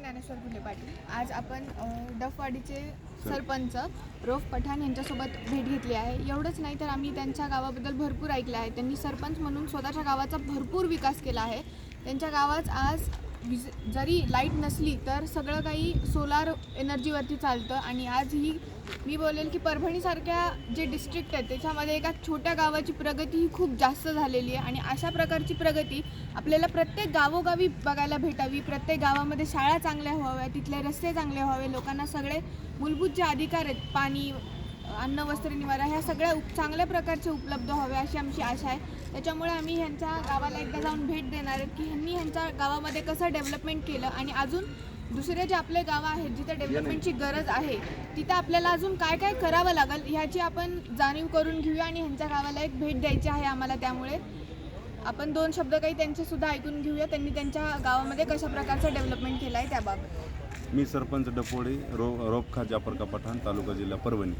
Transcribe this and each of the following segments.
ज्ञानेश्वर घुले पाटील। आज आपण डफवाडीचे सरपंच रौफ पठाण यांच्यासोबत भेट घेतली आहे। एवढंच नाही तर आम्ही त्यांच्या गावाबद्दल भरपूर ऐकले आहे। त्यांनी सरपंच म्हणून स्वतःच्या गावाचा भरपूर विकास केला आहे। त्यांच्या गावात आज जरी लाईट नसली तर सगळं काही सोलार एनर्जीवरती चालतं आणि आज ही मी बोलेल की परभणीसारख्या जे डिस्ट्रिक्ट आहेत त्याच्यामध्ये एका छोट्या गावाची प्रगती ही खूप जास्त झालेली आहे आणि अशा प्रकारची प्रगती आपल्याला प्रत्येक गावोगावी बघायला भेटावी। प्रत्येक गावामध्ये शाळा चांगल्या व्हाव्या, तिथले रस्ते चांगले व्हावे, लोकांना सगळे मूलभूत जे अधिकार आहेत पाणी, अन्न, वस्त्र, निवारा ह्या सगळ्या चांगल्या प्रकारचे उपलब्ध व्हावे अशी आमची आशा आहे। त्याच्यामुळे आम्ही ह्यांच्या गावाला एकदा जाऊन भेट देणार आहेत की ह्यांनी ह्यांच्या गावामध्ये कसं डेव्हलपमेंट केलं आणि अजून दुसरे जे आपले गावं आहेत जिथे डेव्हलपमेंटची गरज आहे तिथं आपल्याला अजून काय काय करावं लागेल ह्याची आपण जाणीव करून घेऊया आणि ह्यांच्या गावाला एक भेट द्यायची आहे आम्हाला। त्यामुळे आपण दोन शब्द काही त्यांचे सुद्धा ऐकून घेऊया, त्यांनी त्यांच्या गावामध्ये कशा प्रकारचं डेव्हलपमेंट केलं आहे त्याबाबत। मी सरपंच डफवाडी रौफ जाफर का पठाण, तालुका जिल्हा परभणी।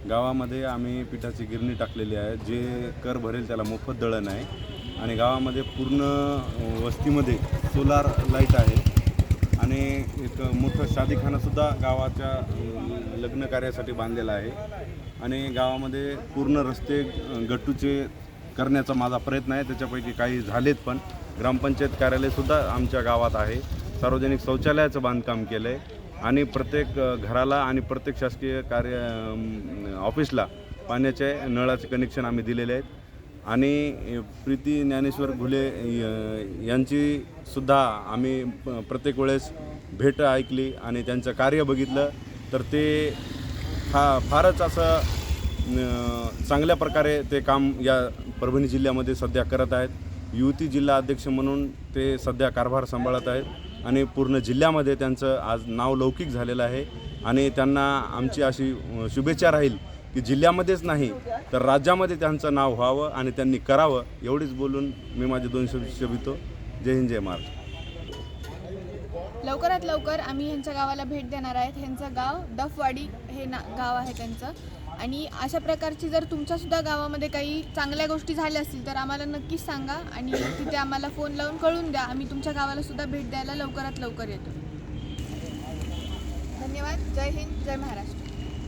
गावामध्ये आम्ही पिठाची गिरणी टाकलेली आहे, जे कर भरेल त्याला मोफत दळण आहे आणि गावामध्ये पूर्ण वस्तीमध्ये सोलार लाईट आहे आणि एक मोठं शादीखानासुद्धा गावाच्या लग्न कार्यासाठी बांधलेलं आहे आणि गावामध्ये पूर्ण रस्ते गट्टूचे करण्याचा माझा प्रयत्न आहे। त्याच्यापैकी काही झालेत, पण ग्रामपंचायत कार्यालयसुद्धा आमच्या गावात आहे। सार्वजनिक शौचालयाचं बांधकाम केलं आहे आणि प्रत्येक घराला आणि प्रत्येक शासकीय ऑफिसला पाण्याचे नळाचे कनेक्शन आम्ही दिलेले आहेत आणि प्रीती ज्ञानेश्वर घुले यांची सुद्धा आम्ही प्रत्येक वेळेस भेट ऐकली आणि त्यांचं कार्य बघितलं तर ते फारच असं चांगल्या प्रकारे ते काम या परभणी जिल्ह्यामध्ये सध्या करत आहेत। युवती जिल्हा अध्यक्ष म्हणून ते सध्या कारभार सांभाळत आहेत आणि पूर्ण जिल्ह्यामध्ये त्यांचं आज नाव लौकिक झालेलं आहे आणि त्यांना आमची अशी शुभेच्छा राहील की जिल्ह्यामध्येच नाही तर राज्यामध्ये त्यांचं नाव व्हावं आणि त्यांनी करावं। एवढीच बोलून मी माझे दोन शब्द शोभितो। जय हिंद, जय महाराष्ट्र। लवकरात लवकर आम्ही ह्यांच्या गावाला भेट देणार आहेत। ह्यांचं गाव डफवाडी हे गाव आहे त्यांचं आणि अशा प्रकारची जर तुमच्यासुद्धा गावामध्ये काही चांगल्या गोष्टी झाल्या असतील तर आम्हाला नक्कीच सांगा आणि तिथे आम्हाला फोन लावून कळून द्या। आम्ही तुमच्या गावाला सुद्धा भेट द्यायला लवकरात लवकर येतो। धन्यवाद। जय हिंद, जय महाराष्ट्र।